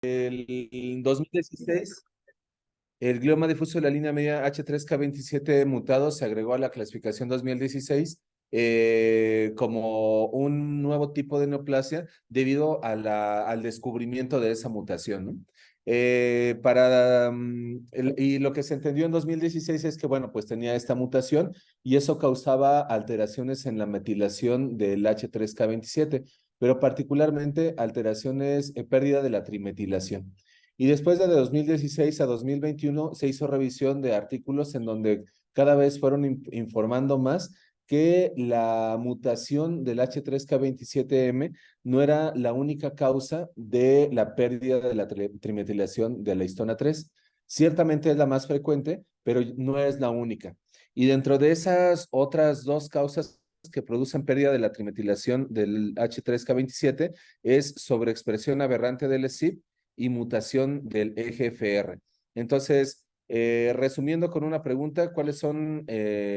En 2016, el glioma difuso de la línea media H3K27 mutado se agregó a la clasificación 2016 como un nuevo tipo de neoplasia debido a al descubrimiento de esa mutación, ¿no? Y lo que se entendió en 2016 es que, bueno, pues tenía esta mutación y eso causaba alteraciones en la metilación del H3K27, pero particularmente alteraciones, pérdida de la trimetilación. Y después de 2016 a 2021 se hizo revisión de artículos en donde cada vez fueron informando más que la mutación del H3K27M no era la única causa de la pérdida de la trimetilación de la histona 3. Ciertamente es la más frecuente, pero no es la única. Y dentro de esas otras dos causas que producen pérdida de la trimetilación del H3K27 es sobreexpresión aberrante del ESIP y mutación del EGFR. Entonces, resumiendo con una pregunta, ¿cuáles son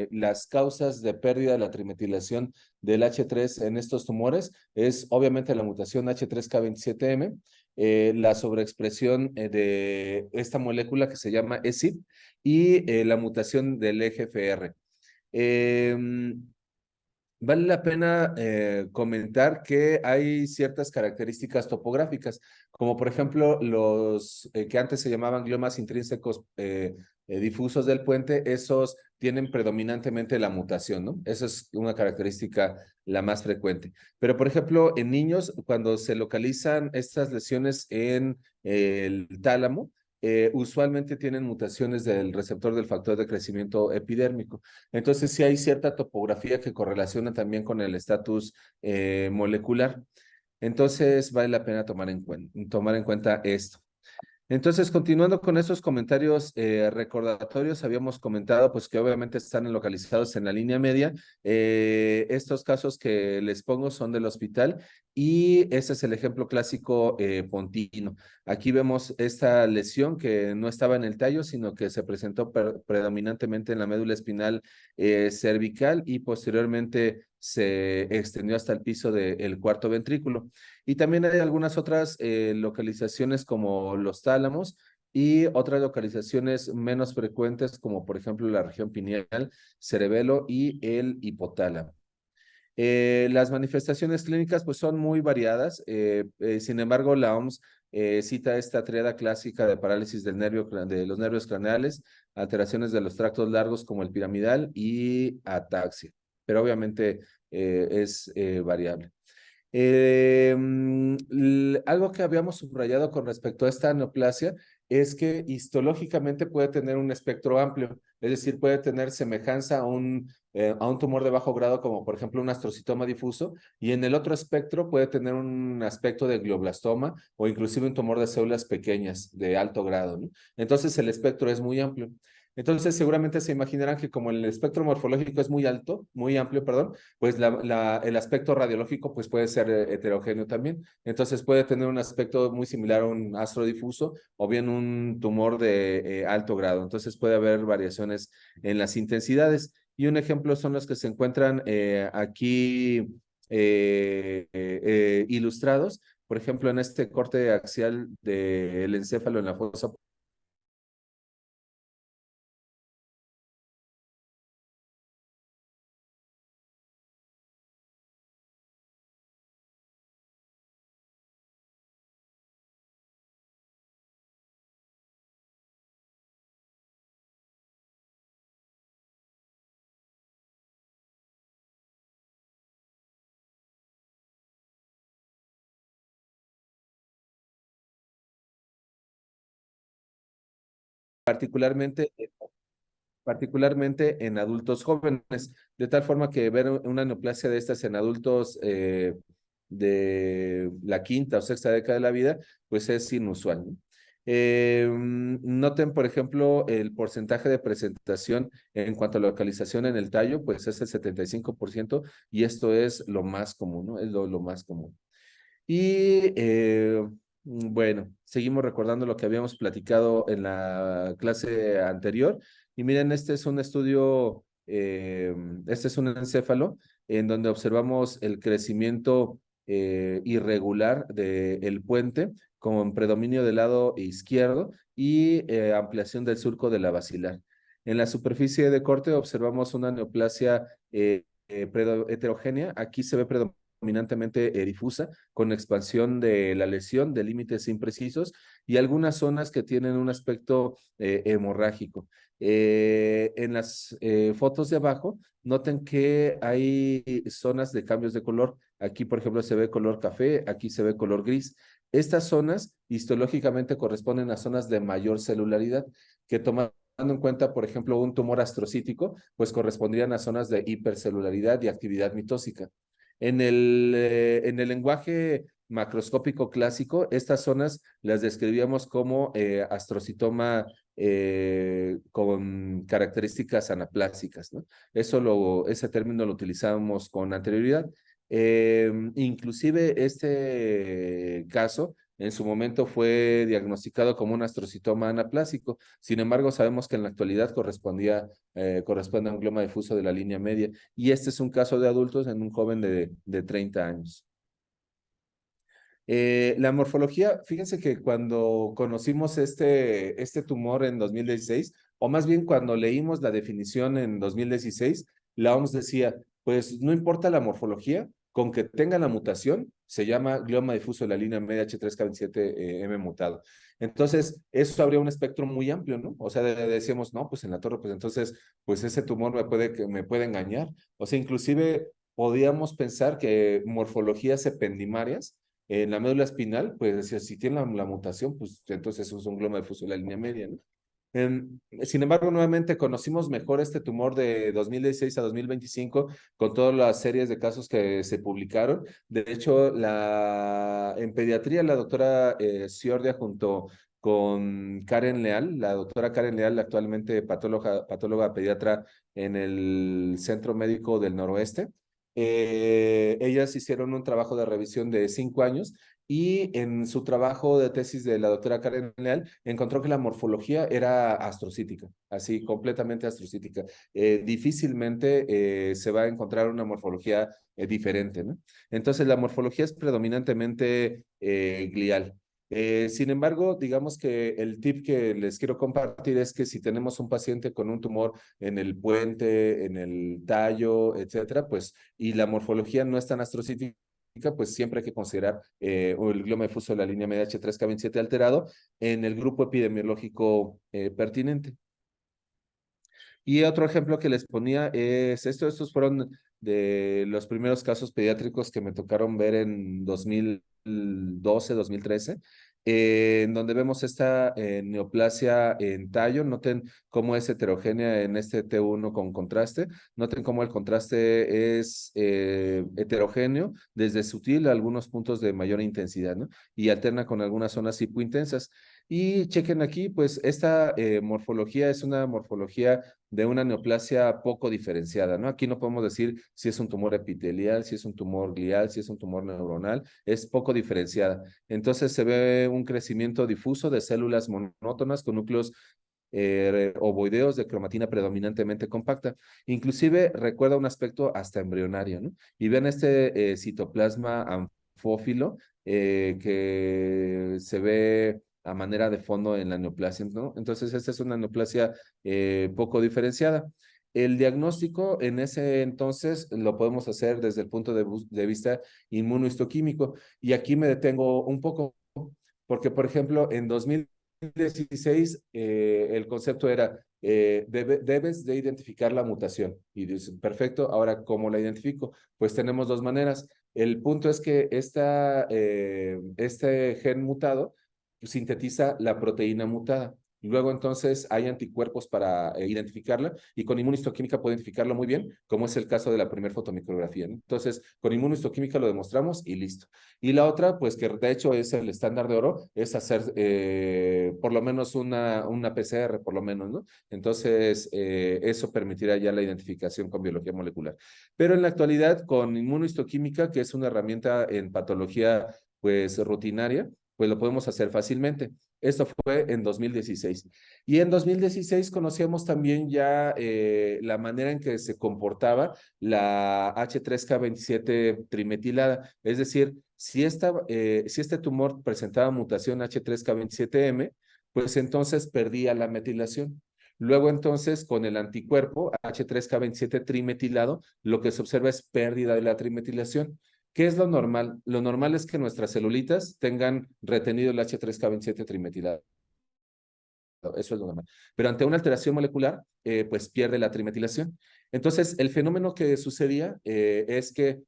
las causas de pérdida de la trimetilación del H3 en estos tumores? Es obviamente la mutación H3K27M, la sobreexpresión de esta molécula que se llama ESIP y la mutación del EGFR. Eh, Vale la pena comentar que hay ciertas características topográficas, como por ejemplo los que antes se llamaban gliomas intrínsecos difusos del puente, esos tienen predominantemente la mutación, ¿no? Esa es una característica la más frecuente. Pero por ejemplo, en niños, cuando se localizan estas lesiones en el tálamo, usualmente tienen mutaciones del receptor del factor de crecimiento epidérmico. Entonces, sí hay cierta topografía que correlaciona también con el estatus molecular. Entonces, vale la pena tomar en cuenta esto. Entonces, continuando con esos comentarios recordatorios, habíamos comentado pues que obviamente están localizados en la línea media. Estos casos que les pongo son del hospital y ese es el ejemplo clásico pontino. Aquí vemos esta lesión que no estaba en el tallo, sino que se presentó predominantemente en la médula espinal cervical y posteriormente se extendió hasta el piso del cuarto ventrículo. Y también hay algunas otras localizaciones como los tálamos y otras localizaciones menos frecuentes como por ejemplo la región pineal, cerebelo y el hipotálamo. Las manifestaciones clínicas pues son muy variadas, sin embargo la OMS cita esta triada clásica de parálisis del nervio, de los nervios craneales, alteraciones de los tractos largos como el piramidal y ataxia, pero obviamente es variable. Algo que habíamos subrayado con respecto a esta neoplasia es que histológicamente puede tener un espectro amplio, es decir, puede tener semejanza a un tumor de bajo grado, como por ejemplo un astrocitoma difuso, y en el otro espectro puede tener un aspecto de glioblastoma o inclusive un tumor de células pequeñas de alto grado, ¿no? Entonces el espectro es muy amplio. Entonces seguramente se imaginarán que como el espectro morfológico es muy alto, muy amplio, perdón, pues el aspecto radiológico pues puede ser heterogéneo también. Entonces puede tener un aspecto muy similar a un astro difuso o bien un tumor de alto grado. Entonces puede haber variaciones en las intensidades. Y un ejemplo son los que se encuentran aquí ilustrados. Por ejemplo, en este corte axial del encéfalo en la fosa particularmente particularmente en adultos jóvenes, de tal forma que ver una neoplasia de estas en adultos de la quinta o sexta década de la vida, pues es inusual, ¿no? Noten, por ejemplo, el porcentaje de presentación en cuanto a localización en el tallo, pues es el 75% y esto es lo más común, ¿no? Es lo más común. Y bueno, seguimos recordando lo que habíamos platicado en la clase anterior. Y miren, este es un estudio, este es un encéfalo en donde observamos el crecimiento irregular del puente con predominio del lado izquierdo y ampliación del surco de la basilar. En la superficie de corte observamos una neoplasia heterogénea. Aquí se ve predominantemente difusa, con expansión de la lesión, de límites imprecisos y algunas zonas que tienen un aspecto hemorrágico. En las fotos de abajo, noten que hay zonas de cambios de color. Aquí, por ejemplo, se ve color café, aquí se ve color gris. Estas zonas histológicamente corresponden a zonas de mayor celularidad que tomando en cuenta, por ejemplo, un tumor astrocítico, pues correspondrían a zonas de hipercelularidad y actividad mitósica. En el lenguaje macroscópico clásico, estas zonas las describíamos como astrocitoma con características anaplásicas, ¿no? Ese término lo utilizábamos con anterioridad. Inclusive este caso en su momento fue diagnosticado como un astrocitoma anaplásico. Sin embargo, sabemos que en la actualidad corresponde a un glioma difuso de la línea media. Y este es un caso de adultos en un joven de 30 años. La morfología, fíjense que cuando conocimos este tumor en 2016, o más bien cuando leímos la definición en 2016, la OMS decía, pues no importa la morfología, con que tenga la mutación, se llama glioma difuso de la línea media H3K27M mutado. Entonces, eso habría un espectro muy amplio, ¿no? O sea, decíamos, no, pues en la torre, pues entonces, pues ese tumor me puede engañar. O sea, inclusive podíamos pensar que morfologías ependimarias en la médula espinal, pues decía, si tiene la mutación, pues entonces eso es un glioma difuso de la línea media, ¿no? Sin embargo, nuevamente conocimos mejor este tumor de 2016 a 2025 con todas las series de casos que se publicaron. De hecho, en pediatría, la doctora Ciordia junto con Karen Leal, la doctora Karen Leal, actualmente patóloga pediatra en el Centro Médico del Noroeste, ellas hicieron un trabajo de revisión de 5 años y en su trabajo de tesis de la doctora Karen Leal encontró que la morfología era astrocítica, así completamente astrocítica. Difícilmente se va a encontrar una morfología diferente, ¿no? Entonces la morfología es predominantemente glial. Sin embargo, digamos que el tip que les quiero compartir es que si tenemos un paciente con un tumor en el puente, en el tallo, etcétera, pues, y la morfología no es tan astrocítica, pues siempre hay que considerar el glioma difuso de la línea media H3K27 alterado en el grupo epidemiológico pertinente. Y otro ejemplo que les ponía es estos fueron de los primeros casos pediátricos que me tocaron ver en 2012, 2013, en donde vemos esta neoplasia en tallo. Noten cómo es heterogénea en este T1 con contraste. Noten cómo el contraste es heterogéneo, desde sutil a algunos puntos de mayor intensidad, ¿no? Y alterna con algunas zonas hipointensas. Y chequen aquí, pues esta morfología es una morfología de una neoplasia poco diferenciada, ¿no? Aquí no podemos decir si es un tumor epitelial, si es un tumor glial, si es un tumor neuronal, es poco diferenciada. Entonces se ve un crecimiento difuso de células monótonas con núcleos ovoideos de cromatina predominantemente compacta. Inclusive recuerda un aspecto hasta embrionario, ¿no? Y ven este citoplasma anfófilo que se ve a manera de fondo en la neoplasia, ¿no? Entonces, esta es una neoplasia poco diferenciada. El diagnóstico en ese entonces lo podemos hacer desde el punto de vista inmunohistoquímico. Y aquí me detengo un poco, porque, por ejemplo, en 2016 el concepto era, debes de identificar la mutación. Y dices, perfecto, ahora, ¿cómo la identifico? Pues tenemos dos maneras. El punto es que este gen mutado sintetiza la proteína mutada. Luego entonces hay anticuerpos para identificarla y con inmunohistoquímica puede identificarlo muy bien, como es el caso de la primera fotomicrografía, ¿no? Entonces, con inmunohistoquímica lo demostramos y listo. Y la otra, pues que de hecho es el estándar de oro, es hacer por lo menos una PCR, por lo menos, ¿no? Entonces, eso permitirá ya la identificación con biología molecular. Pero en la actualidad, con inmunohistoquímica, que es una herramienta en patología, pues, rutinaria, pues lo podemos hacer fácilmente. Esto fue en 2016. Y en 2016 conocíamos también ya la manera en que se comportaba la H3K27 trimetilada. Es decir, si este tumor presentaba mutación H3K27M, pues entonces perdía la metilación. Luego entonces con el anticuerpo H3K27 trimetilado, lo que se observa es pérdida de la trimetilación. ¿Qué es lo normal? Lo normal es que nuestras celulitas tengan retenido el H3K27 trimetilado. Eso es lo normal. Pero ante una alteración molecular, pues pierde la trimetilación. Entonces, el fenómeno que sucedía es que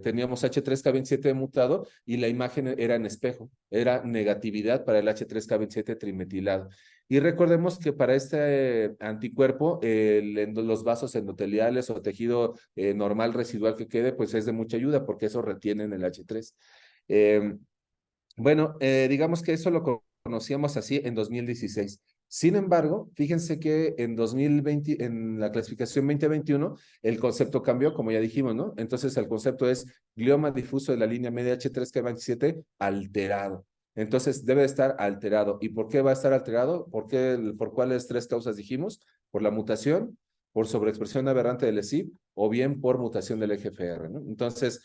teníamos H3K27 mutado y la imagen era en espejo, era negatividad para el H3K27 trimetilado. Y recordemos que para este anticuerpo, los vasos endoteliales o tejido normal residual que quede, pues es de mucha ayuda porque eso retiene el H3. Eh, bueno, digamos que eso lo conocíamos así en 2016. Sin embargo, fíjense que en 2020, en la clasificación 2021, el concepto cambió, como ya dijimos, ¿no? Entonces el concepto es glioma difuso de la línea media H3K27 alterado. Entonces debe estar alterado. ¿Y por qué va a estar alterado? ¿Por cuáles tres causas dijimos? Por la mutación, por sobreexpresión aberrante del ESIP o bien por mutación del EGFR, ¿no? Entonces,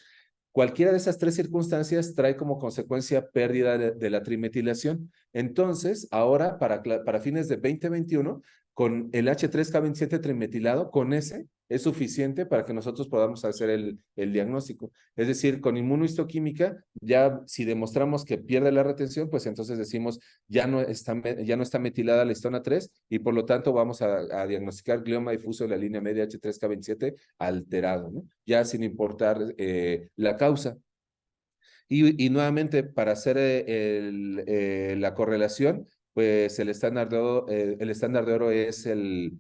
cualquiera de esas tres circunstancias trae como consecuencia pérdida de la trimetilación. Entonces, ahora, para fines de 2021, con el H3K27 trimetilado, con ese es suficiente para que nosotros podamos hacer el diagnóstico. Es decir, con inmunohistoquímica, ya si demostramos que pierde la retención, pues entonces decimos ya no está metilada la histona 3 y por lo tanto vamos a diagnosticar glioma difuso de la línea media H3K27 alterado, ¿no? Ya sin importar la causa. Y nuevamente, para hacer la correlación, pues el estándar de oro es el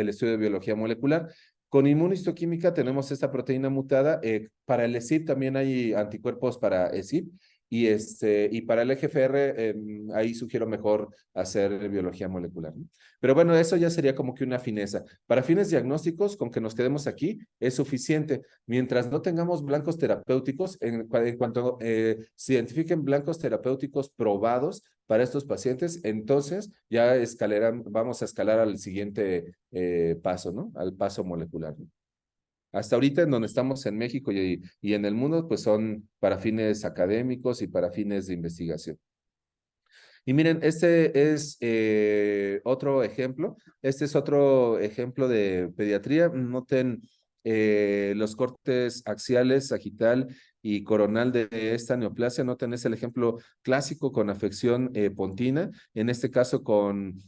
estudio de biología molecular. Con inmunohistoquímica tenemos esta proteína mutada. Para el ESIP también hay anticuerpos para ESIP. Y para el EGFR, ahí sugiero mejor hacer biología molecular, ¿no? Pero bueno, eso ya sería como que una fineza. Para fines diagnósticos, con que nos quedemos aquí, es suficiente. Mientras no tengamos blancos terapéuticos, en cuanto se identifiquen blancos terapéuticos probados para estos pacientes, entonces ya vamos a escalar al siguiente paso, ¿no? Al paso molecular, ¿no? Hasta ahorita en donde estamos en México y en el mundo, pues son para fines académicos y para fines de investigación. Y miren, este es otro ejemplo. Este es otro ejemplo de pediatría. Noten los cortes axiales, sagital y coronal de esta neoplasia. Noten, es el ejemplo clásico con afección pontina, en este caso con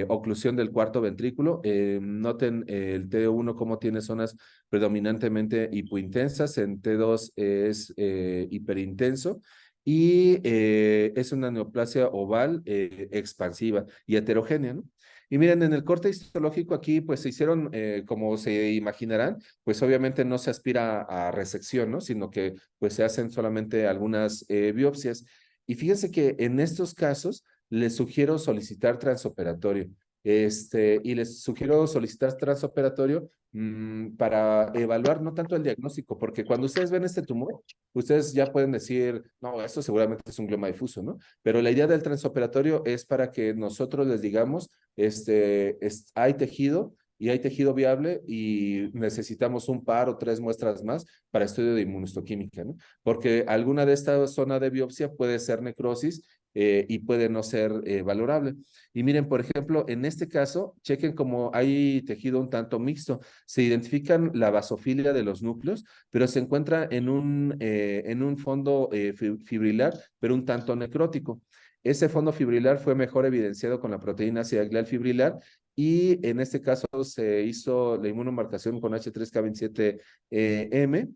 oclusión del cuarto ventrículo. Noten el T1 cómo tiene zonas predominantemente hipointensas, en T2 es hiperintenso y es una neoplasia oval expansiva y heterogénea, ¿no? Y miren, en el corte histológico aquí, pues se hicieron, como se imaginarán, pues obviamente no se aspira a resección, ¿no? Sino que pues se hacen solamente algunas biopsias. Y fíjense que en estos casos les sugiero solicitar transoperatorio. Y les sugiero solicitar transoperatorio para evaluar no tanto el diagnóstico, porque cuando ustedes ven este tumor, ustedes ya pueden decir, no, esto seguramente es un glioma difuso, ¿no? Pero la idea del transoperatorio es para que nosotros les digamos, hay tejido y hay tejido viable y necesitamos un par o tres muestras más para estudio de inmunohistoquímica, ¿no? Porque alguna de estas zonas de biopsia puede ser necrosis y puede no ser valorable. Y miren, por ejemplo, en este caso, chequen como hay tejido un tanto mixto. Se identifican la basofilia de los núcleos, pero se encuentra en un fondo fibrilar, pero un tanto necrótico. Ese fondo fibrilar fue mejor evidenciado con la proteína ácida glial fibrilar y en este caso se hizo la inmunomarcación con H3K27M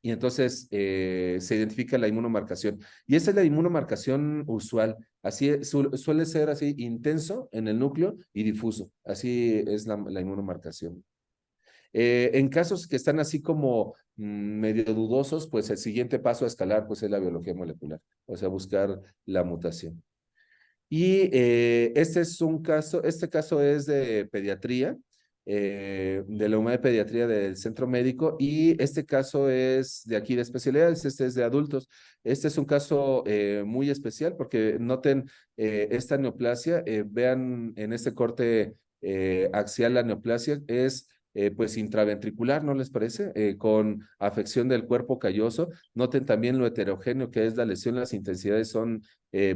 y entonces se identifica la inmunomarcación. Y esa es la inmunomarcación usual. Suele ser así intenso en el núcleo y difuso. Así es la inmunomarcación. En casos que están así como medio dudosos, pues el siguiente paso a escalar pues es la biología molecular, o sea, buscar la mutación. Y este caso es de pediatría. de la unidad de pediatría del centro médico, y este caso es de aquí de especialidades, este es de adultos. Este es un caso muy especial porque noten esta neoplasia, vean en este corte axial la neoplasia es pues intraventricular, ¿no les parece? Con afección del cuerpo calloso. Noten también lo heterogéneo que es la lesión, las intensidades son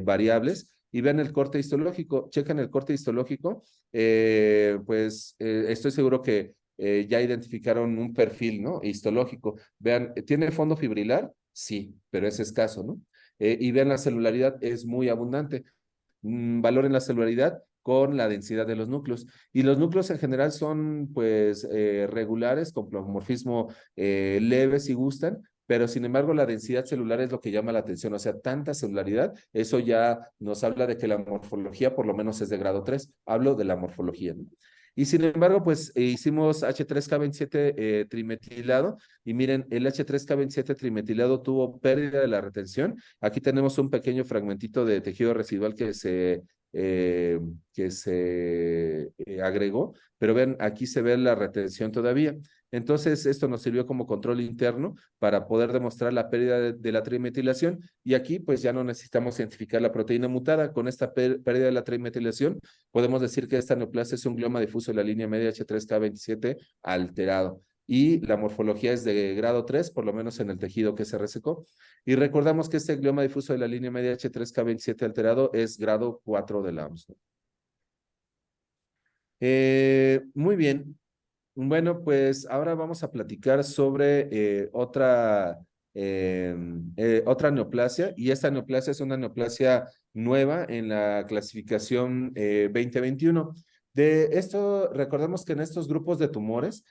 variables. Y vean el corte histológico, chequen el corte histológico, estoy seguro que ya identificaron un perfil, ¿no? Histológico. Vean, ¿tiene fondo fibrilar? Sí, pero es escaso, ¿no? Y vean, la celularidad es muy abundante. Valoren la celularidad con la densidad de los núcleos. Y los núcleos en general son, pues, regulares, con pleomorfismo leve si gustan, pero sin embargo la densidad celular es lo que llama la atención, o sea, tanta celularidad, eso ya nos habla de que la morfología por lo menos es de grado 3. Hablo de la morfología, ¿no? Y sin embargo, pues hicimos H3K27 trimetilado, y miren, el H3K27 trimetilado tuvo pérdida de la retención. Aquí tenemos un pequeño fragmentito de tejido residual eh, que se agregó, pero vean, aquí se ve la retención todavía. Entonces, esto nos sirvió como control interno para poder demostrar la pérdida de la trimetilación, y aquí pues ya no necesitamos identificar la proteína mutada. Con esta pérdida de la trimetilación, podemos decir que esta neoplasia es un glioma difuso de la línea media H3K27 alterado. Y la morfología es de grado 3, por lo menos en el tejido que se resecó. Y recordamos que este glioma difuso de la línea media H3K27 alterado es grado 4 de la OMS. Muy bien. Bueno, pues ahora vamos a platicar sobre otra neoplasia, y esta neoplasia es una neoplasia nueva en la clasificación 2021. De esto, recordemos que en estos grupos de tumores,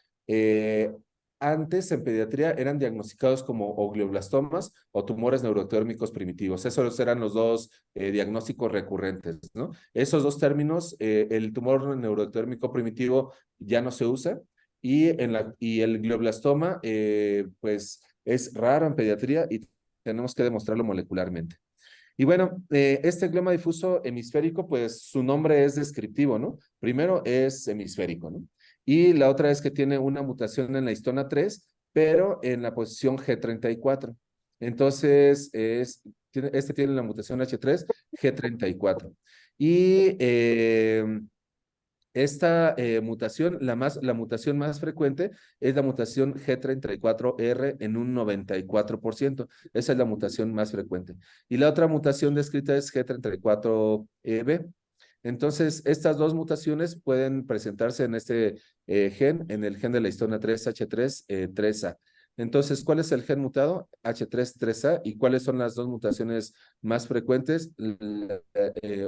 antes en pediatría eran diagnosticados como o glioblastomas o tumores neuroectodérmicos primitivos. Esos eran los dos diagnósticos recurrentes, ¿no? Esos dos términos, el tumor neuroectodérmico primitivo ya no se usa, y el glioblastoma, pues es raro en pediatría y tenemos que demostrarlo molecularmente. Y bueno, este glioma difuso hemisférico, pues su nombre es descriptivo, ¿no? Primero es hemisférico, ¿no? Y la otra es que tiene una mutación en la histona 3, pero en la posición G34. Entonces, este tiene la mutación H3, G34. Y esta mutación, la mutación más frecuente es la mutación G34R en un 94%. Esa es la mutación más frecuente. Y la otra mutación descrita es G34B. Entonces, estas dos mutaciones pueden presentarse en este gen, en el gen de la histona 3H3 3A. Entonces, ¿cuál es el gen mutado? H3 3A. ¿Y cuáles son las dos mutaciones más frecuentes?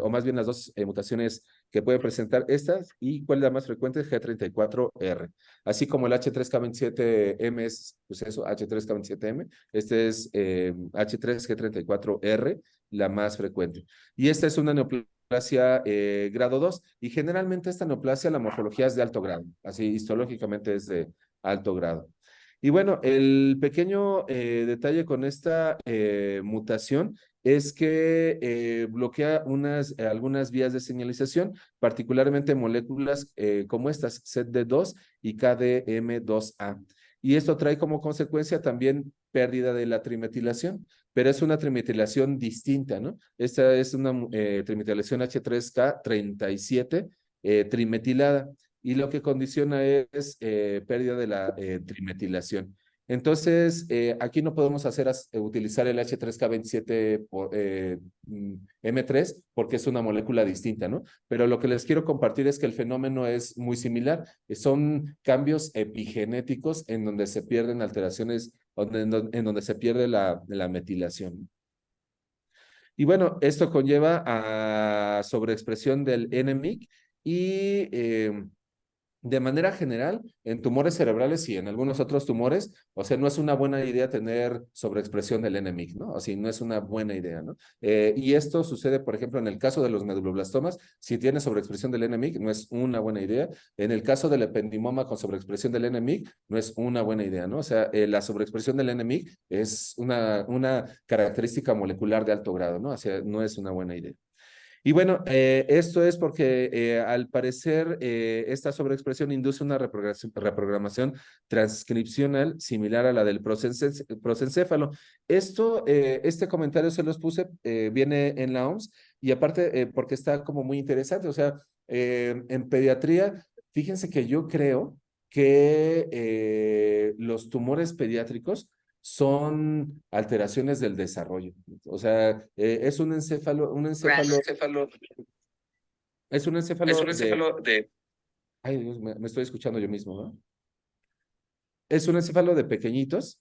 O más bien las dos mutaciones que pueden presentar estas, y cuál es la más frecuente, G34R. Así como el H3K27M es, pues eso, H3K27M, este es H3G34R, la más frecuente. Y esta es una neoplasia grado 2, y generalmente esta neoplasia, la morfología es de alto grado, así histológicamente es de alto grado. Y bueno, el pequeño detalle con esta mutación es que bloquea algunas vías de señalización, particularmente moléculas como estas, ZD2 y KDM2A. Y esto trae como consecuencia también pérdida de la trimetilación, pero es una trimetilación distinta, ¿no? Esta es una trimetilación H3K37 trimetilada, y lo que condiciona es pérdida de la trimetilación. Entonces, aquí no podemos utilizar el H3K27 M3 porque es una molécula distinta, ¿no? Pero lo que les quiero compartir es que el fenómeno es muy similar. Son cambios epigenéticos en donde se pierden alteraciones, en donde se pierde la metilación. Y bueno, esto conlleva a sobreexpresión del NMIC, y de manera general, en tumores cerebrales y en algunos otros tumores, o sea, no es una buena idea tener sobreexpresión del NMIC, ¿no? O sea, no es una buena idea, ¿no? Y esto sucede, por ejemplo, en el caso de los meduloblastomas, si tiene sobreexpresión del NMIC, no es una buena idea. En el caso del ependimoma con sobreexpresión del NMIC, no es una buena idea, ¿no? O sea, la sobreexpresión del NMIC es una característica molecular de alto grado, ¿no? O sea, no es una buena idea. Y bueno, esto es porque al parecer esta sobreexpresión induce una reprogramación transcripcional similar a la del prosencéfalo. Este comentario se los puse, viene en la OMS y aparte porque está como muy interesante, o sea, en pediatría, fíjense que yo creo que los tumores pediátricos son alteraciones del desarrollo. O sea, es un encéfalo, es un Es encéfalo un encéfalo de ay Dios, me estoy escuchando yo mismo, ¿no? Es un encéfalo de pequeñitos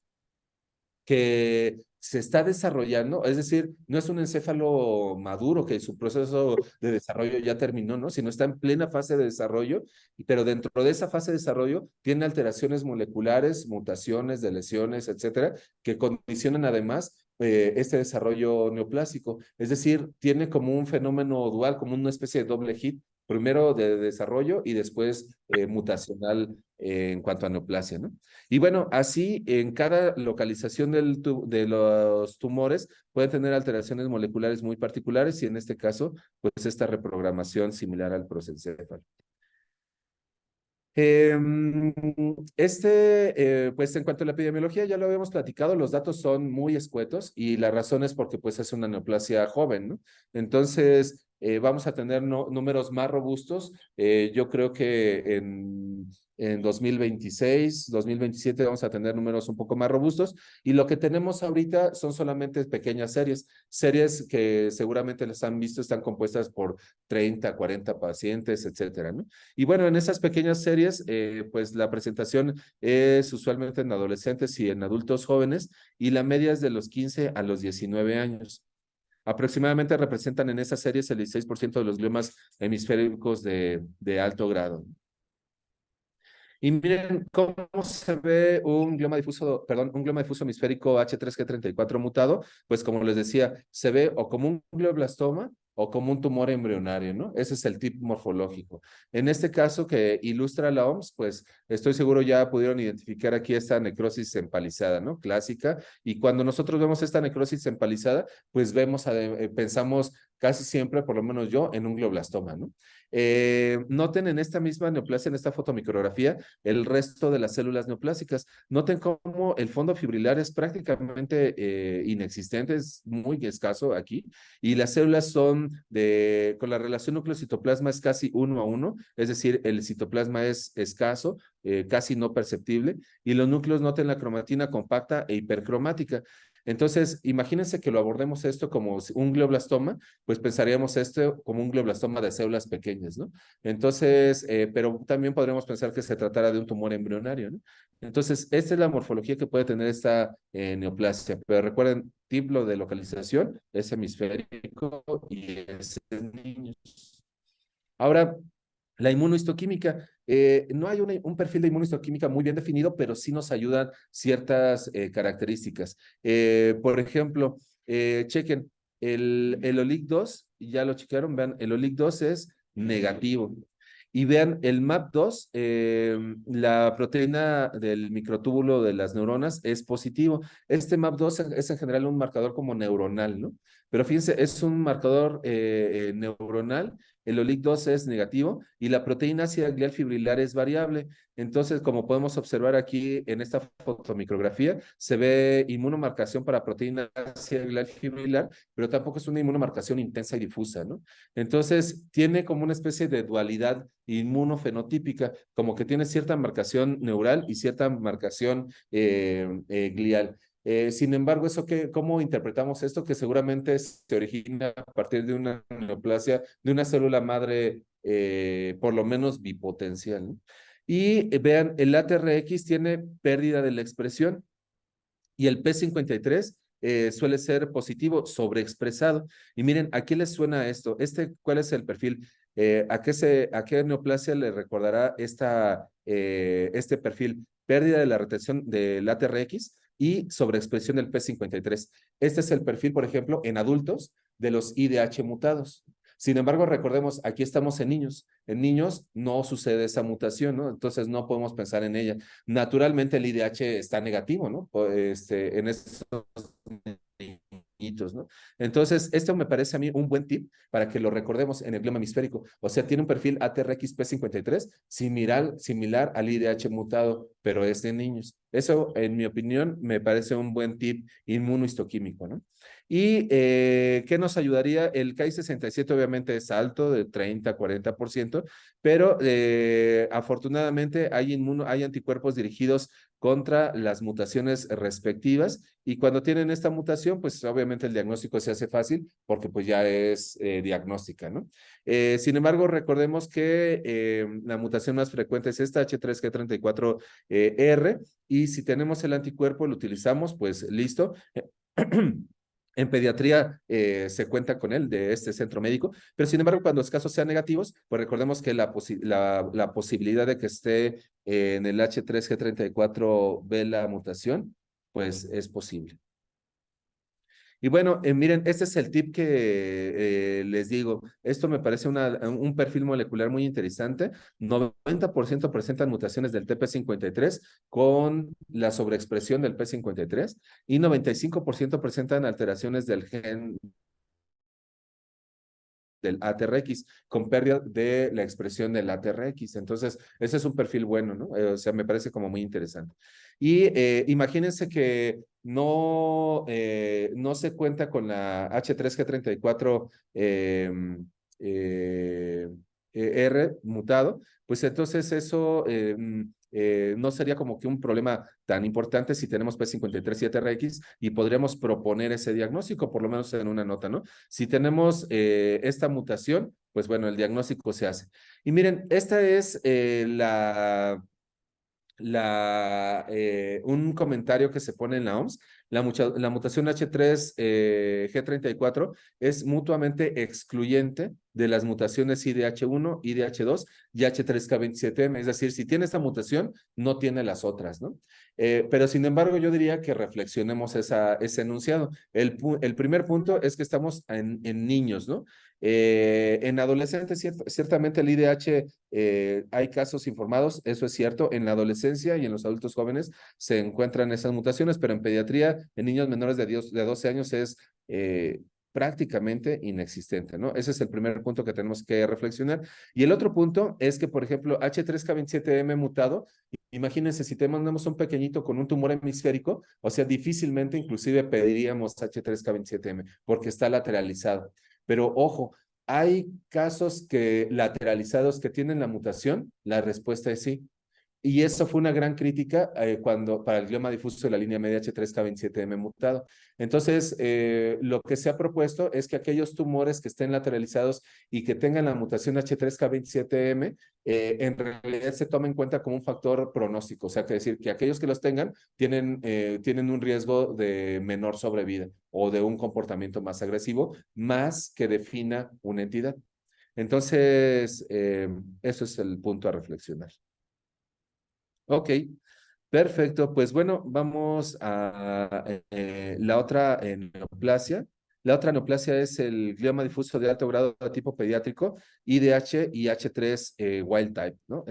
que se está desarrollando, es decir, no es un encéfalo maduro que su proceso de desarrollo ya terminó, ¿no? Sino está en plena fase de desarrollo, pero dentro de esa fase de desarrollo tiene alteraciones moleculares, mutaciones de lesiones, etcétera, que condicionan además este desarrollo neoplásico. Es decir, tiene como un fenómeno dual, como una especie de doble hit, primero de desarrollo y después mutacional en cuanto a neoplasia, ¿no? Y bueno, así en cada localización de los tumores pueden tener alteraciones moleculares muy particulares y en este caso, pues esta reprogramación similar al prosencéfalo. Pues en cuanto a la epidemiología, ya lo habíamos platicado, los datos son muy escuetos y la razón es porque pues es una neoplasia joven, ¿no? Entonces, vamos a tener números más robustos. Yo creo que en 2026, 2027 vamos a tener números un poco más robustos y lo que tenemos ahorita son solamente pequeñas series que seguramente les han visto, están compuestas por 30, 40 pacientes, etcétera, ¿no? Y bueno, en esas pequeñas series, pues la presentación es usualmente en adolescentes y en adultos jóvenes y la media es de los 15 a los 19 años. Aproximadamente representan en esas series el 16% de los gliomas hemisféricos de alto grado. Y miren cómo se ve un glioma difuso, perdón, un glioma difuso hemisférico H3G34 mutado, pues como les decía, se ve o como un glioblastoma o como un tumor embrionario, ¿no? Ese es el tipo morfológico. En este caso que ilustra la OMS, pues estoy seguro ya pudieron identificar aquí esta necrosis empalizada, ¿no? Clásica. Y cuando nosotros vemos esta necrosis empalizada, pues pensamos casi siempre, por lo menos yo, en un glioblastoma, ¿no? Noten en esta misma neoplasia, en esta fotomicrografía, el resto de las células neoplásicas. Noten cómo el fondo fibrilar es prácticamente inexistente, es muy escaso aquí, y las células con la relación núcleo-citoplasma es casi 1 a 1, es decir, el citoplasma es escaso, casi no perceptible, y los núcleos noten la cromatina compacta e hipercromática. Entonces, imagínense que lo abordemos esto como un glioblastoma, pues pensaríamos esto como un glioblastoma de células pequeñas, ¿no? Entonces, pero también podríamos pensar que se tratara de un tumor embrionario, ¿no? Entonces, esta es la morfología que puede tener esta neoplasia. Pero recuerden, tipo de localización es hemisférico y es en niños. Ahora, la inmunohistoquímica, no hay un perfil de inmunohistoquímica muy bien definido, pero sí nos ayudan ciertas características. Por ejemplo, chequen, el OLIC2, ya lo chequearon, vean, el OLIC2 es negativo. Y vean, el MAP2, la proteína del microtúbulo de las neuronas es positivo. Este MAP2 es en general un marcador como neuronal, ¿no? Pero fíjense, es un marcador neuronal, el OLIC2 es negativo y la proteína ácida glial fibrilar es variable. Entonces, como podemos observar aquí en esta fotomicrografía, se ve inmunomarcación para proteína ácida glial fibrilar, pero tampoco es una inmunomarcación intensa y difusa, ¿no? Entonces, tiene como una especie de dualidad inmunofenotípica, como que tiene cierta marcación neural y cierta marcación glial. Sin embargo, ¿cómo interpretamos esto? Que seguramente se origina a partir de una neoplasia, de una célula madre, por lo menos bipotencial, ¿no? Y vean, el ATRX tiene pérdida de la expresión y el P53 suele ser positivo, sobreexpresado. Y miren, ¿a qué les suena esto? ¿Cuál es el perfil? ¿A qué neoplasia le recordará este perfil? Pérdida de la retención del ATRX y sobreexpresión del P53. Este es el perfil, por ejemplo, en adultos de los IDH mutados. Sin embargo, recordemos, aquí estamos en niños. En niños no sucede esa mutación, ¿no? Entonces no podemos pensar en ella. Naturalmente el IDH está negativo, ¿no? En estos pequeñitos, ¿no? Entonces, esto me parece a mí un buen tip para que lo recordemos en el glioma hemisférico. O sea, tiene un perfil ATRXP53 similar al IDH mutado, pero es de niños. Eso, en mi opinión, me parece un buen tip inmunohistoquímico, ¿no? ¿Y qué nos ayudaría? El Ki-67 obviamente es alto, de 30-40%, pero afortunadamente hay anticuerpos dirigidos contra las mutaciones respectivas y cuando tienen esta mutación, pues obviamente el diagnóstico se hace fácil porque pues ya es diagnóstica, ¿no? Sin embargo, recordemos que la mutación más frecuente es esta H3G34R y si tenemos el anticuerpo, lo utilizamos, pues listo. En pediatría se cuenta con él de este centro médico, pero sin embargo, cuando los casos sean negativos, pues recordemos que la posibilidad de que esté en el H3G34B la mutación, pues es posible. Y bueno, miren, este es el tip que les digo. Esto me parece un perfil molecular muy interesante. 90% presentan mutaciones del TP53 con la sobreexpresión del P53 y 95% presentan alteraciones del gen del ATRX con pérdida de la expresión del ATRX. Entonces, ese es un perfil bueno, ¿no? O sea, me parece como muy interesante. Y imagínense que no se cuenta con la H3G34 R mutado, pues entonces eso no sería como que un problema tan importante si tenemos P53 y ATRX y podríamos proponer ese diagnóstico, por lo menos en una nota, ¿no? Si tenemos esta mutación, pues bueno, el diagnóstico se hace. Y miren, esta es un comentario que se pone en la OMS. La mutación H3G34 es mutuamente excluyente de las mutaciones IDH1, IDH2 y H3K27M. Es decir, si tiene esta mutación, no tiene las otras, ¿no? Pero sin embargo, yo diría que reflexionemos ese enunciado. El primer punto es que estamos en niños, ¿no? En adolescentes, ciertamente el IDH hay casos informados, eso es cierto, en la adolescencia y en los adultos jóvenes se encuentran esas mutaciones, pero en pediatría, en niños menores de 12 años es prácticamente inexistente, ¿no? Ese es el primer punto que tenemos que reflexionar. Y el otro punto es que, por ejemplo, H3K27M mutado, imagínense si tenemos un pequeñito con un tumor hemisférico, o sea, difícilmente inclusive pediríamos H3K27M porque está lateralizado. Pero ojo, hay casos lateralizados que tienen la mutación, la respuesta es sí. Y eso fue una gran crítica para el glioma difuso de la línea media H3K27M mutado. Entonces, lo que se ha propuesto es que aquellos tumores que estén lateralizados y que tengan la mutación H3K27M, en realidad se toma en cuenta como un factor pronóstico. O sea, que decir que aquellos que los tengan tienen un riesgo de menor sobrevida o de un comportamiento más agresivo, más que defina una entidad. Entonces, eso es el punto a reflexionar. Ok, perfecto. Pues bueno, vamos a la otra neoplasia. La otra neoplasia es el glioma difuso de alto grado de tipo pediátrico, IDH y H3 wild type, ¿no?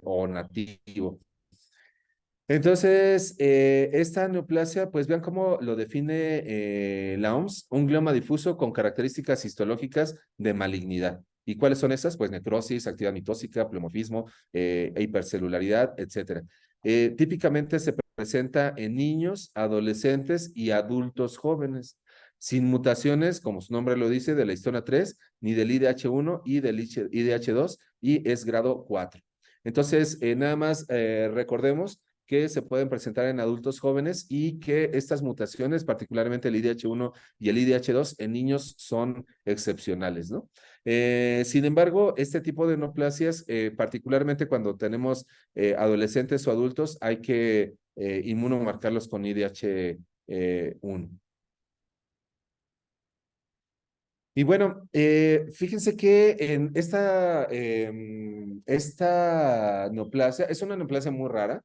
O nativo. Entonces, esta neoplasia, pues vean cómo lo define la OMS, un glioma difuso con características histológicas de malignidad. ¿Y cuáles son esas? Pues necrosis, actividad mitótica, pleomorfismo, hipercelularidad, etcétera. Típicamente se presenta en niños, adolescentes y adultos jóvenes, sin mutaciones, como su nombre lo dice, de la histona 3, ni del IDH1 y del IDH2, y es grado 4. Entonces, nada más recordemos que se pueden presentar en adultos jóvenes y que estas mutaciones, particularmente el IDH1 y el IDH2 en niños son excepcionales, ¿no? Sin embargo, este tipo de neoplasias, particularmente cuando tenemos adolescentes o adultos, hay que inmunomarcarlos con IDH1. Y bueno, fíjense que en esta neoplasia, es una neoplasia muy rara,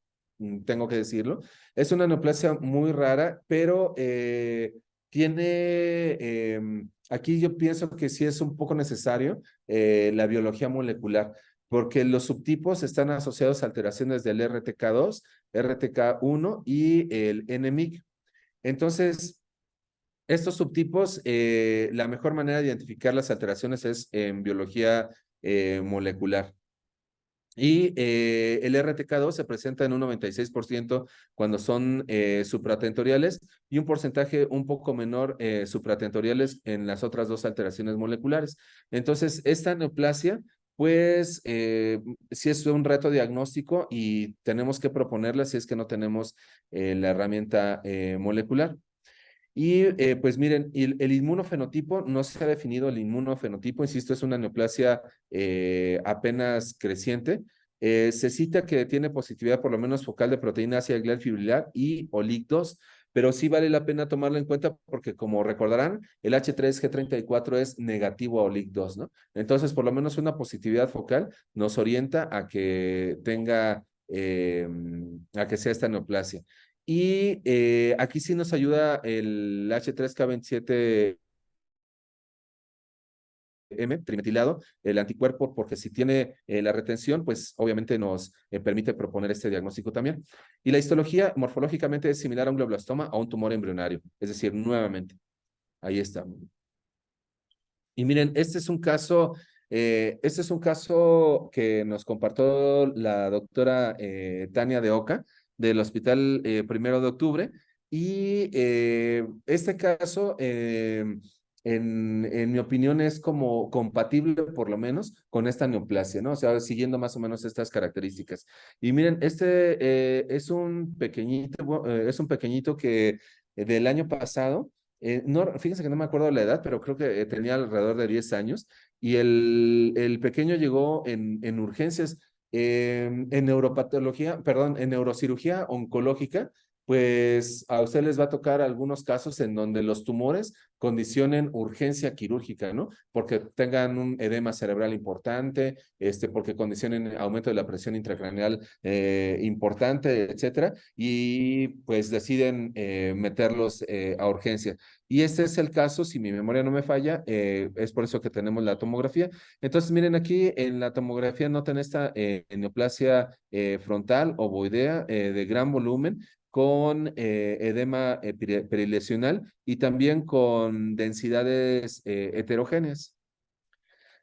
tengo que decirlo, es una neoplasia muy rara, pero aquí yo pienso que sí es un poco necesario la biología molecular, porque los subtipos están asociados a alteraciones del RTK2, RTK1 y el NMIC. Entonces, Estos subtipos, la mejor manera de identificar las alteraciones es en biología molecular. Y el RTK2 se presenta en un 96% cuando son supratentoriales y un porcentaje un poco menor supratentoriales en las otras dos alteraciones moleculares. Entonces, esta neoplasia, pues, sí es un reto diagnóstico y tenemos que proponerla si es que no tenemos la herramienta molecular. Y pues miren, el inmunofenotipo, no se ha definido el inmunofenotipo, insisto, es una neoplasia apenas creciente. Se cita que tiene positividad por lo menos focal de proteína ácida glial fibrilar y OLIC2, pero sí vale la pena tomarlo en cuenta porque como recordarán, el H3G34 es negativo a OLIC2, ¿no? Entonces, por lo menos una positividad focal nos orienta a que tenga, a que sea esta neoplasia. Y aquí sí nos ayuda el H3K27M trimetilado, el anticuerpo, porque si tiene la retención, pues obviamente nos permite proponer este diagnóstico también. Y la histología morfológicamente es similar a un glioblastoma o a un tumor embrionario, es decir, nuevamente, ahí está. Y miren, este es un caso que nos compartió la doctora Tania de Oca del Hospital 1 de Octubre. Y este caso, en mi opinión, es como compatible, por lo menos, con esta neoplasia, ¿no? O sea, siguiendo más o menos estas características. Y miren, es un pequeñito que del año pasado no, fíjense que no me acuerdo la edad, pero creo que tenía alrededor de 10 años y el pequeño llegó en urgencias, en neuropatología, perdón, en neurocirugía oncológica, pues a ustedes les va a tocar algunos casos en donde los tumores condicionen urgencia quirúrgica, ¿no? Porque tengan un edema cerebral importante, porque condicionen aumento de la presión intracraneal importante, etcétera, y pues deciden meterlos a urgencia. Y este es el caso, si mi memoria no me falla, es por eso que tenemos la tomografía. Entonces, miren aquí en la tomografía notan esta neoplasia frontal ovoidea de gran volumen con edema perilesional y también con densidades heterogéneas.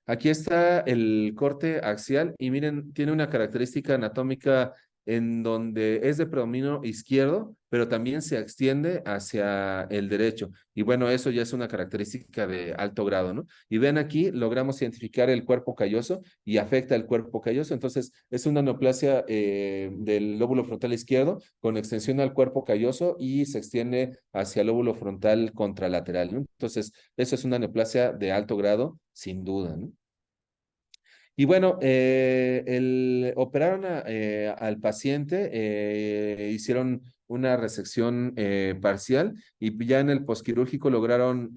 Aquí está el corte axial y miren, tiene una característica anatómica en donde es de predominio izquierdo, pero también se extiende hacia el derecho. Y bueno, eso ya es una característica de alto grado, ¿no? Y ven aquí, logramos identificar el cuerpo calloso y afecta el cuerpo calloso. Entonces, es una neoplasia del lóbulo frontal izquierdo con extensión al cuerpo calloso y se extiende hacia el lóbulo frontal contralateral, ¿no? Entonces, eso es una neoplasia de alto grado, sin duda, ¿no? Y bueno, operaron al paciente, hicieron una resección parcial y ya en el posquirúrgico lograron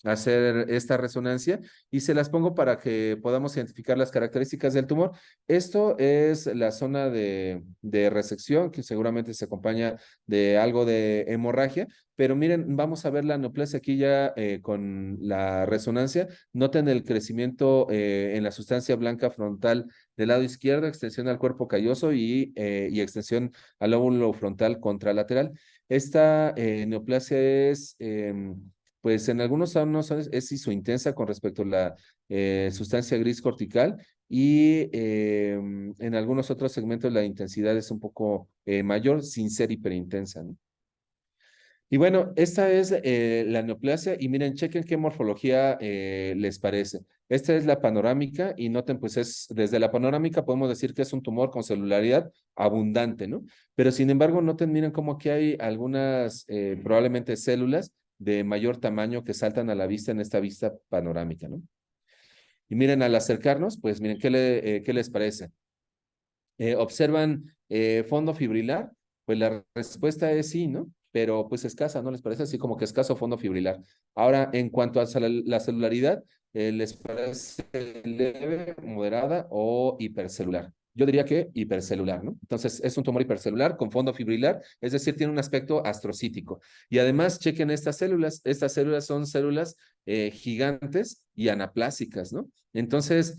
hacer esta resonancia y se las pongo para que podamos identificar las características del tumor. Esto es la zona de resección que seguramente se acompaña de algo de hemorragia, pero miren, vamos a ver la neoplasia aquí ya con la resonancia. Noten el crecimiento en la sustancia blanca frontal del lado izquierdo, extensión al cuerpo calloso y extensión al lóbulo frontal contralateral. Esta neoplasia es, pues en algunos alumnos es isointensa con respecto a la sustancia gris cortical y en algunos otros segmentos la intensidad es un poco mayor sin ser hiperintensa, ¿no? Y bueno, esta es la neoplasia y miren, chequen qué morfología les parece. Esta es la panorámica y noten, pues desde la panorámica podemos decir que es un tumor con celularidad abundante, ¿no? Pero sin embargo, noten, miren cómo aquí hay algunas probablemente células de mayor tamaño que saltan a la vista en esta vista panorámica, ¿no? Y miren, al acercarnos, pues miren, ¿qué les parece? ¿Observan fondo fibrilar? Pues la respuesta es sí, ¿no? Pero pues escasa, ¿no les parece? Así como que escaso fondo fibrilar. Ahora, en cuanto a la celularidad, ¿les parece leve, moderada o hipercelular? Yo diría que hipercelular, ¿no? Entonces, es un tumor hipercelular con fondo fibrilar, es decir, tiene un aspecto astrocítico. Y además, chequen estas células. Estas células son células gigantes y anaplásicas, ¿no? Entonces,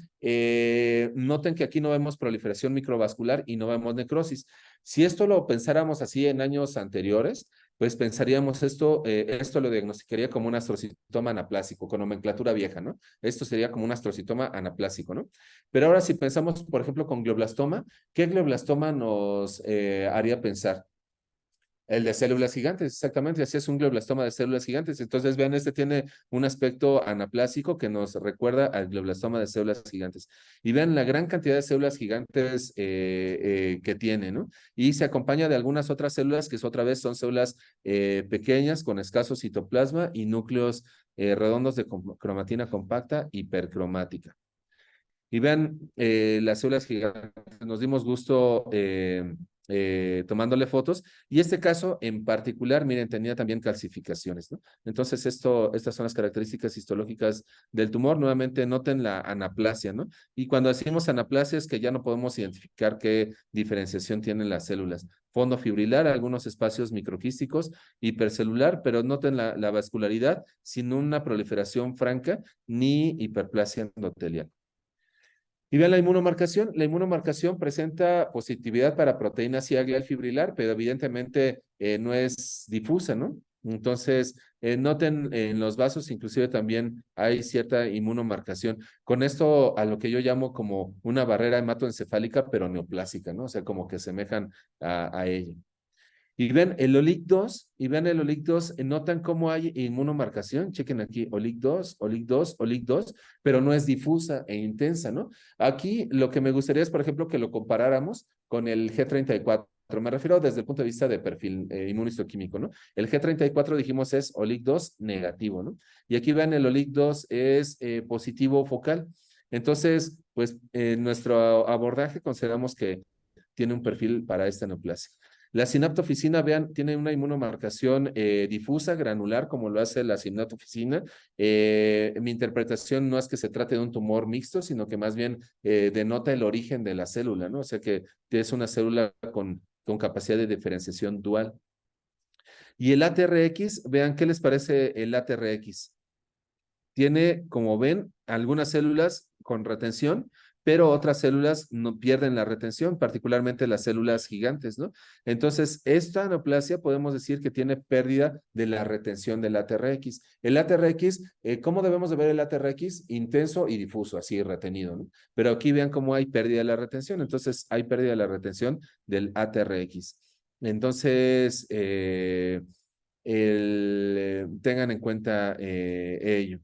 noten que aquí no vemos proliferación microvascular y no vemos necrosis. Si esto lo pensáramos así en años anteriores, pues pensaríamos esto lo diagnosticaría como un astrocitoma anaplásico, con nomenclatura vieja, ¿no? Esto sería como un astrocitoma anaplásico, ¿no? Pero ahora si pensamos, por ejemplo, con glioblastoma, ¿qué glioblastoma nos haría pensar? El de células gigantes, exactamente, así es un glioblastoma de células gigantes. Entonces, vean, este tiene un aspecto anaplásico que nos recuerda al glioblastoma de células gigantes. Y vean la gran cantidad de células gigantes que tiene, ¿no? Y se acompaña de algunas otras células que otra vez son células pequeñas con escaso citoplasma y núcleos redondos de cromatina compacta hipercromática. Y vean, las células gigantes, nos dimos gusto tomándole fotos. Y este caso en particular, miren, tenía también calcificaciones, ¿no? Entonces, estas son las características histológicas del tumor. Nuevamente, noten la anaplasia, ¿no? Y cuando decimos anaplasia es que ya no podemos identificar qué diferenciación tienen las células. Fondo fibrilar, algunos espacios microquísticos, hipercelular, pero noten la vascularidad sin una proliferación franca ni hiperplasia endotelial. Y vean la inmunomarcación. La inmunomarcación presenta positividad para proteína C glial fibrilar, pero evidentemente no es difusa, ¿no? Entonces, noten en los vasos, inclusive también hay cierta inmunomarcación. Con esto a lo que yo llamo como una barrera hematoencefálica, pero neoplásica, ¿no? O sea, como que semejan a ella. Y ven el OLIC2, notan cómo hay inmunomarcación. Chequen aquí, OLIC2, OLIC2, OLIC2, pero no es difusa e intensa, ¿no? Aquí lo que me gustaría es, por ejemplo, que lo comparáramos con el G34. Me refiero desde el punto de vista de perfil inmunistoquímico, ¿no? El G34 dijimos es OLIC2 negativo, ¿no? Y aquí ven el OLIC2 es positivo focal. Entonces, pues nuestro abordaje consideramos que tiene un perfil para esta neoplasia. La sinaptofisina, vean, tiene una inmunomarcación difusa, granular, como lo hace la sinaptofisina. Mi interpretación no es que se trate de un tumor mixto, sino que más bien denota el origen de la célula, ¿no? O sea que es una célula con capacidad de diferenciación dual. Y el ATRX, vean, ¿qué les parece el ATRX? Tiene, como ven, algunas células con retención, pero otras células no pierden la retención, particularmente las células gigantes, ¿no? Entonces, esta neoplasia podemos decir que tiene pérdida de la retención del ATRX. El ATRX, ¿cómo debemos de ver el ATRX? Intenso y difuso, así retenido, ¿no? Pero aquí vean cómo hay pérdida de la retención, entonces hay pérdida de la retención del ATRX. Entonces, tengan en cuenta ello.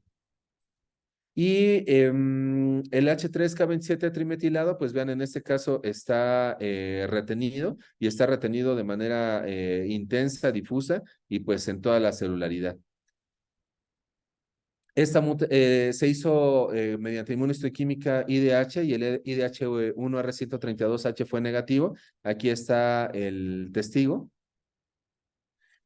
Y el H3K27 trimetilado, pues vean, en este caso está retenido y está retenido de manera intensa, difusa y pues en toda la celularidad. Esta se hizo mediante inmunohistoquímica IDH y el IDH1R132H fue negativo. Aquí está el testigo.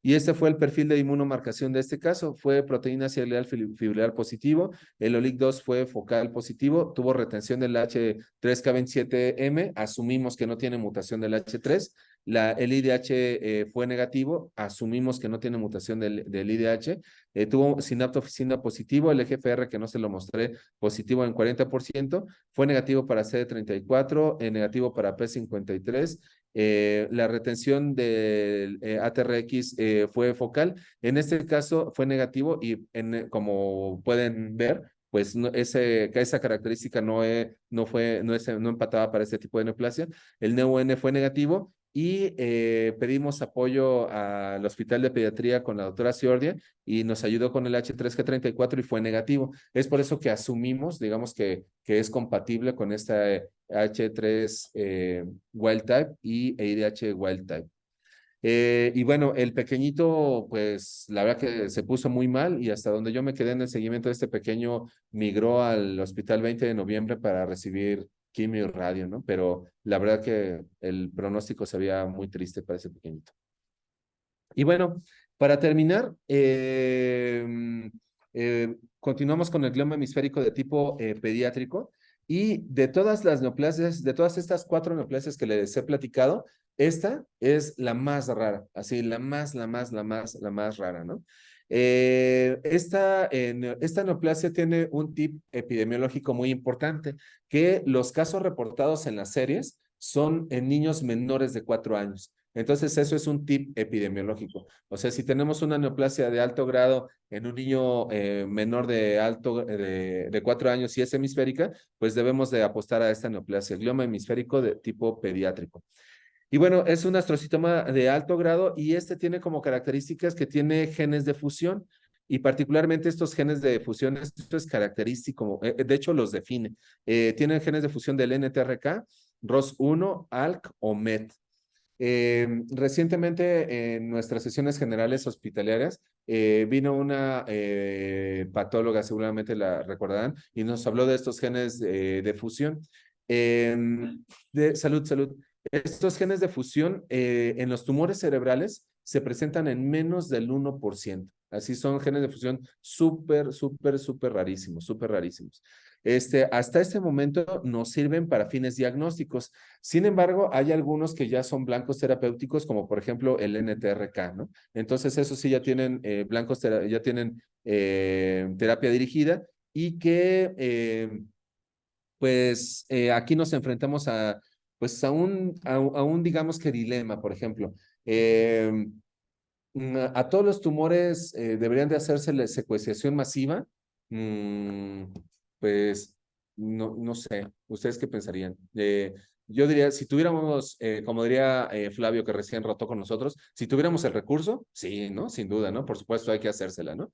Y este fue el perfil de inmunomarcación de este caso. Fue proteína C glial fibrilar positivo. El OLIC2 fue focal positivo. Tuvo retención del H3K27M. Asumimos que no tiene mutación del H3. El IDH fue negativo. Asumimos que no tiene mutación del IDH. Tuvo sinaptofisina positivo. El EGFR, que no se lo mostré, positivo en 40%. Fue negativo para CD34, negativo para P53. La retención del ATRX fue focal. En este caso fue negativo y como pueden ver, pues no, esa característica no empataba para este tipo de neoplasia. El NEU-N fue negativo y pedimos apoyo al Hospital de Pediatría con la doctora Ciordia y nos ayudó con el H3G34 y fue negativo. Es por eso que asumimos, digamos que es compatible con esta H3 wild type y IDH wild type. Y bueno, el pequeñito, pues la verdad que se puso muy mal y hasta donde yo me quedé en el seguimiento de este pequeño migró al hospital 20 de noviembre para recibir quimio y radio, ¿no? Pero la verdad que el pronóstico se veía muy triste para ese pequeñito. Y bueno, para terminar, continuamos con el glioma hemisférico de tipo pediátrico y de todas las neoplasias, de todas estas 4 neoplasias que les he platicado, esta es la más rara, así, la más rara, ¿no? Esta neoplasia tiene un tip epidemiológico muy importante, que los casos reportados en las series son en niños menores de 4 años. Entonces, eso es un tip epidemiológico. O sea, si tenemos una neoplasia de alto grado en un niño menor de 4 años y es hemisférica, pues debemos de apostar a esta neoplasia, glioma hemisférico de tipo pediátrico. Y bueno, es un astrocitoma de alto grado y este tiene como características que tiene genes de fusión y particularmente estos genes de fusión, esto es característico, de hecho los define. Tienen genes de fusión del NTRK, ROS1, ALK o MET. Recientemente en nuestras sesiones generales hospitalarias vino una patóloga, seguramente la recordarán, y nos habló de estos genes de fusión. Salud. Estos genes de fusión en los tumores cerebrales se presentan en menos del 1%. Así son genes de fusión súper rarísimos, súper rarísimos. Hasta este momento nos sirven para fines diagnósticos. Sin embargo, hay algunos que ya son blancos terapéuticos, como por ejemplo el NTRK, ¿no? Entonces, esos sí ya tienen ya tienen terapia dirigida y que aquí nos enfrentamos a un digamos que dilema, por ejemplo. A todos los tumores deberían de hacerse la secuenciación masiva. Mm, pues no sé, ¿ustedes qué pensarían? Yo diría, si tuviéramos, como diría Flavio, que recién rotó con nosotros, si tuviéramos el recurso, sí, ¿no? Sin duda, ¿no? Por supuesto hay que hacérsela, ¿no?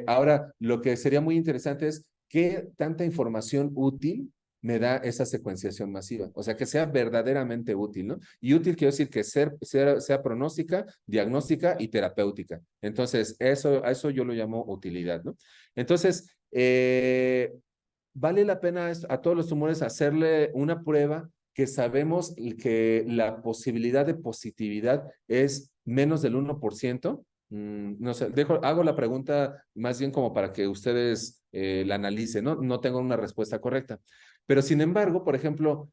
Ahora, lo que sería muy interesante es qué tanta información útil me da esa secuenciación masiva. O sea, que sea verdaderamente útil, ¿no? Y útil quiero decir que sea pronóstica, diagnóstica y terapéutica. Entonces, a eso yo lo llamo utilidad, ¿no? Entonces, vale la pena a todos los tumores hacerle una prueba que sabemos que la posibilidad de positividad es menos del 1%. No sé, hago la pregunta más bien como para que ustedes la analicen, ¿no? No tengo una respuesta correcta. Pero sin embargo, por ejemplo,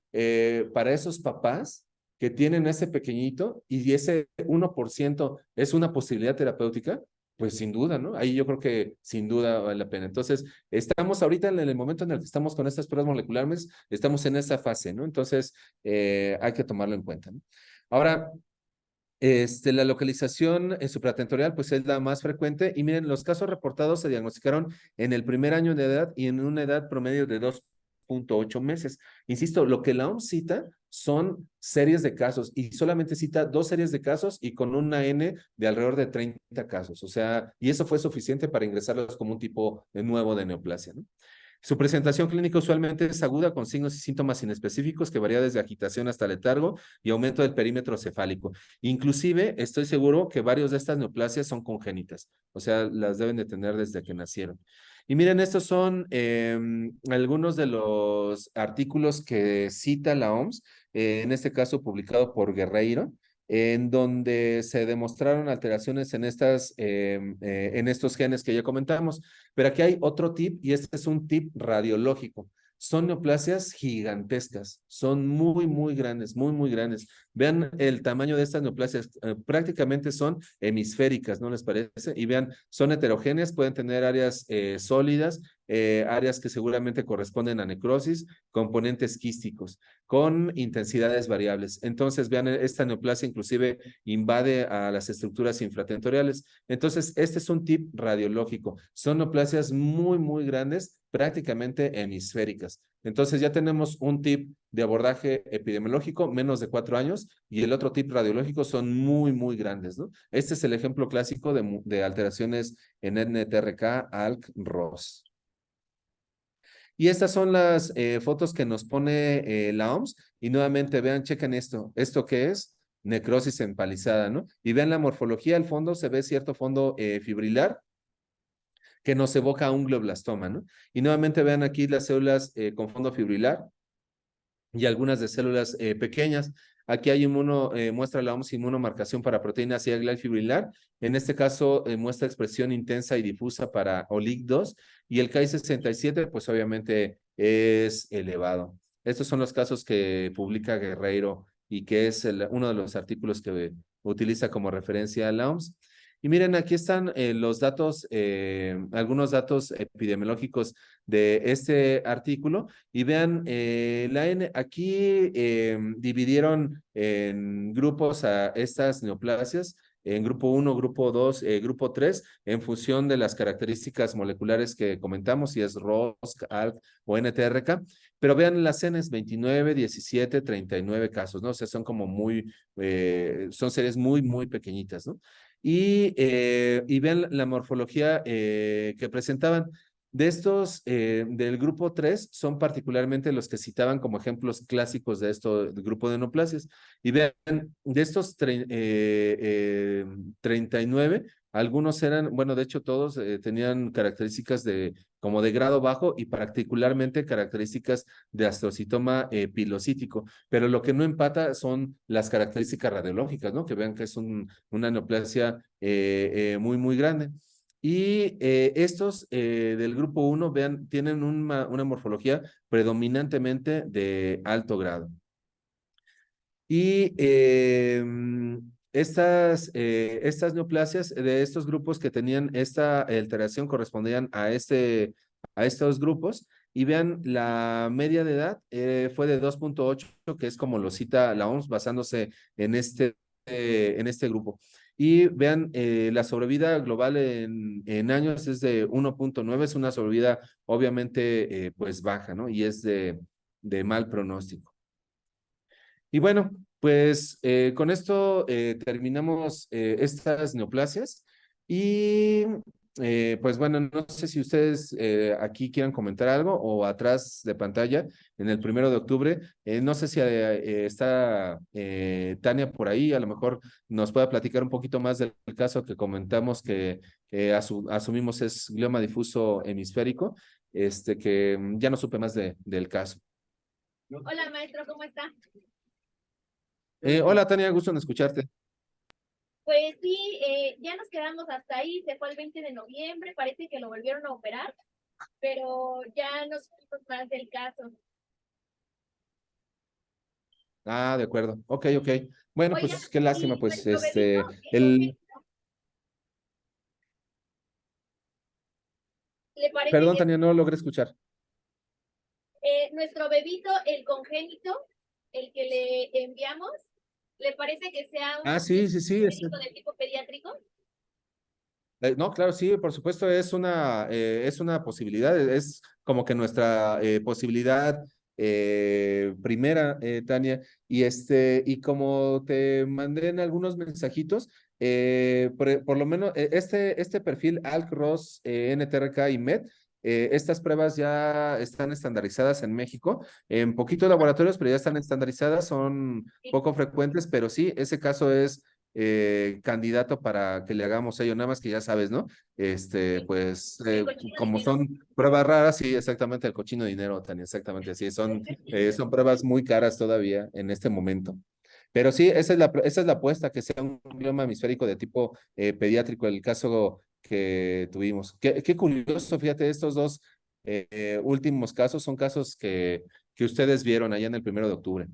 para esos papás que tienen ese pequeñito y ese 1% es una posibilidad terapéutica, pues sin duda, ¿no? Ahí yo creo que sin duda vale la pena. Entonces, estamos ahorita en el momento en el que estamos con estas pruebas moleculares, estamos en esa fase, ¿no? Entonces, hay que tomarlo en cuenta, ¿no? Ahora, la localización supratentorial, pues es la más frecuente. Y miren, los casos reportados se diagnosticaron en el primer año de edad y en una edad promedio de 2.8 meses. Insisto, lo que la OMS cita son series de casos y solamente cita 2 series de casos y con una N de alrededor de 30 casos. O sea, y eso fue suficiente para ingresarlos como un tipo nuevo de neoplasia, ¿no? Su presentación clínica usualmente es aguda con signos y síntomas inespecíficos que varía desde agitación hasta letargo y aumento del perímetro cefálico. Inclusive, estoy seguro que varios de estas neoplasias son congénitas, o sea, las deben de tener desde que nacieron. Y miren, estos son algunos de los artículos que cita la OMS, en este caso publicado por Guerreiro, en donde se demostraron alteraciones en estos genes que ya comentamos. Pero aquí hay otro tip y este es un tip radiológico. Son neoplasias gigantescas, son muy grandes, muy grandes. Vean el tamaño de estas neoplasias, prácticamente son hemisféricas, ¿no les parece? Y vean, son heterogéneas, pueden tener áreas sólidas, áreas que seguramente corresponden a necrosis, componentes quísticos, con intensidades variables. Entonces, vean, esta neoplasia inclusive invade a las estructuras infratentoriales. Entonces, este es un tip radiológico. Son neoplasias muy grandes, prácticamente hemisféricas. Entonces, ya tenemos un tip de abordaje epidemiológico, menos de 4 años, y el otro tip radiológico son muy grandes, ¿no? Este es el ejemplo clásico de alteraciones en NTRK, ALK, ROS. Y estas son las fotos que nos pone la OMS. Y nuevamente, vean, chequen esto. ¿Esto qué es? Necrosis empalizada, ¿no? Y vean la morfología al fondo, se ve cierto fondo fibrilar que nos evoca a un glioblastoma, ¿no? Y nuevamente vean aquí las células con fondo fibrilar y algunas de células pequeñas. Aquí hay muestra la OMS inmunomarcación para proteína ácida glial fibrilar. En este caso muestra expresión intensa y difusa para OLIG2 y el Ki-67 pues obviamente es elevado. Estos son los casos que publica Guerreiro y que es uno de los artículos que utiliza como referencia a la OMS. Y miren, aquí están los datos, algunos datos epidemiológicos de este artículo. Y vean, aquí dividieron en grupos a estas neoplasias, en grupo 1, grupo 2, grupo 3, en función de las características moleculares que comentamos, si es ROS, ALK o NTRK. Pero vean las Ns, 29, 17, 39 casos, ¿no? O sea, son como son series muy pequeñitas, ¿no? Y vean la morfología que presentaban. De estos, del grupo 3, son particularmente los que citaban como ejemplos clásicos de esto, del grupo de neoplasias. Y vean, de estos 39, algunos eran, bueno, de hecho todos tenían características como de grado bajo y particularmente características de astrocitoma pilocítico. Pero lo que no empata son las características radiológicas, ¿no? Que vean que es una neoplasia muy grande. Y estos del grupo 1, vean, tienen una morfología predominantemente de alto grado. Y estas neoplasias de estos grupos que tenían esta alteración correspondían a estos grupos. Y vean, la media de edad fue de 2.8, que es como lo cita la OMS, basándose en este grupo. Y vean, la sobrevida global en años es de 1.9, es una sobrevida obviamente pues baja, ¿no? Y es de mal pronóstico. Y bueno, pues con esto terminamos estas neoplasias y pues bueno, no sé si ustedes aquí quieran comentar algo o atrás de pantalla en el 1 de octubre. No sé si está Tania por ahí, a lo mejor nos pueda platicar un poquito más del caso que comentamos que asumimos es glioma difuso hemisférico, que ya no supe más del caso. Hola, maestro, ¿cómo está? Hola Tania, gusto en escucharte. Pues sí, ya nos quedamos hasta ahí, se fue el 20 de noviembre, parece que lo volvieron a operar, pero ya no supimos más del caso. Ah, de acuerdo. Ok. Bueno, Oiga, pues qué lástima, y pues nuestro bebito, ¿le parece perdón que Tania, no logré escuchar. nuestro bebito, el congénito, el que le enviamos, ¿le parece que sea un Ah, sí, médico de tipo pediátrico? No, claro, sí, por supuesto, es una posibilidad, es como que nuestra posibilidad primera, Tania, y como te mandé en algunos mensajitos, por lo menos este perfil ALK, ROS, NTRK y MET, estas pruebas ya están estandarizadas en México, en poquitos laboratorios, pero ya están estandarizadas, son Sí. poco frecuentes, pero sí, ese caso es candidato para que le hagamos ello, nada más que ya sabes, ¿no? Sí. Pues El cochino como dinero. son pruebas raras, sí, exactamente, el cochino dinero, Tania, exactamente así, son pruebas muy caras todavía en este momento. Pero sí, esa es la apuesta, que sea un glioma hemisférico de tipo pediátrico, el caso que tuvimos. Qué curioso, fíjate, estos dos últimos casos son casos que ustedes vieron allá en el 1 de octubre.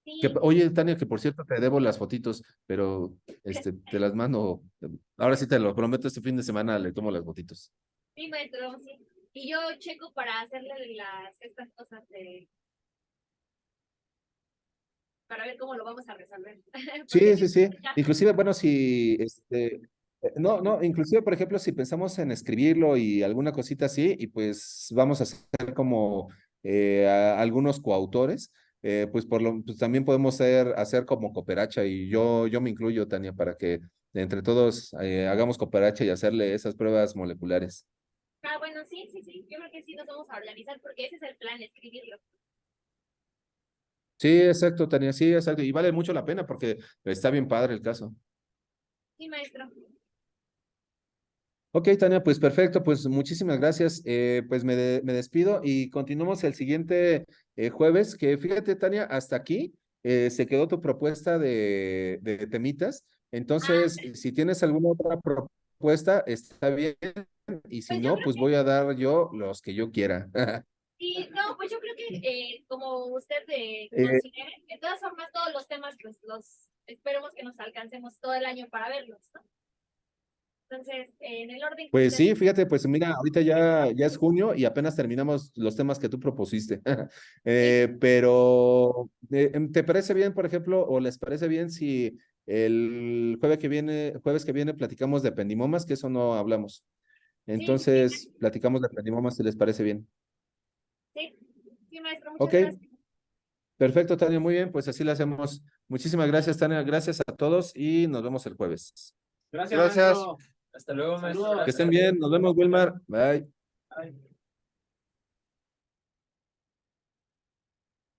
Sí, sí, Oye, Tania, que por cierto te debo las fotitos, pero te las mando. Ahora sí te lo prometo, este fin de semana le tomo las fotitos. sí, maestro, sí. Y yo checo para hacerle estas cosas para ver cómo lo vamos a resolver. Porque sí, Sí. ya, Inclusive, bueno, si, no, inclusive, por ejemplo, si pensamos en escribirlo y alguna cosita así, y pues vamos a hacer como algunos coautores, pues también podemos hacer como cooperacha, y yo me incluyo, Tania, para que entre todos hagamos cooperacha y hacerle esas pruebas moleculares. bueno, sí, sí, sí. Yo creo que sí nos vamos a organizar porque ese es el plan, escribirlo. Sí, exacto, Tania, sí, exacto. Y vale mucho la pena porque está bien padre el caso. Sí, maestro. Ok, Tania, pues perfecto, pues muchísimas gracias. Pues me despido y continuamos el siguiente jueves, que fíjate, Tania, hasta aquí se quedó tu propuesta de temitas. Ah, Entonces, si tienes alguna otra propuesta, está bien. Y si pues yo no, creo pues que voy a dar yo los que yo quiera. sí, no, pues yo creo que como usted Eh, considere, de todas formas todos los temas, pues los esperemos que nos alcancemos todo el año para verlos, ¿no? Entonces, en el orden que Pues ustedes... sí, fíjate, pues mira, ahorita ya es junio y apenas terminamos los temas que tú propusiste. Sí, Pero, ¿te parece bien, por ejemplo, o les parece bien si el jueves que viene platicamos de pendimomas, que eso no hablamos? sí, sí, Entonces, platicamos de pendimomas si les parece bien. sí, sí, maestro, muchas Ok, gracias. perfecto, Tania, muy bien, pues así lo hacemos. Muchísimas gracias, Tania, gracias a todos y nos vemos el jueves. Gracias, Gracias. maestro. Hasta luego, maestro. Que estén bien, nos vemos, Wilmar. Bye. Bye.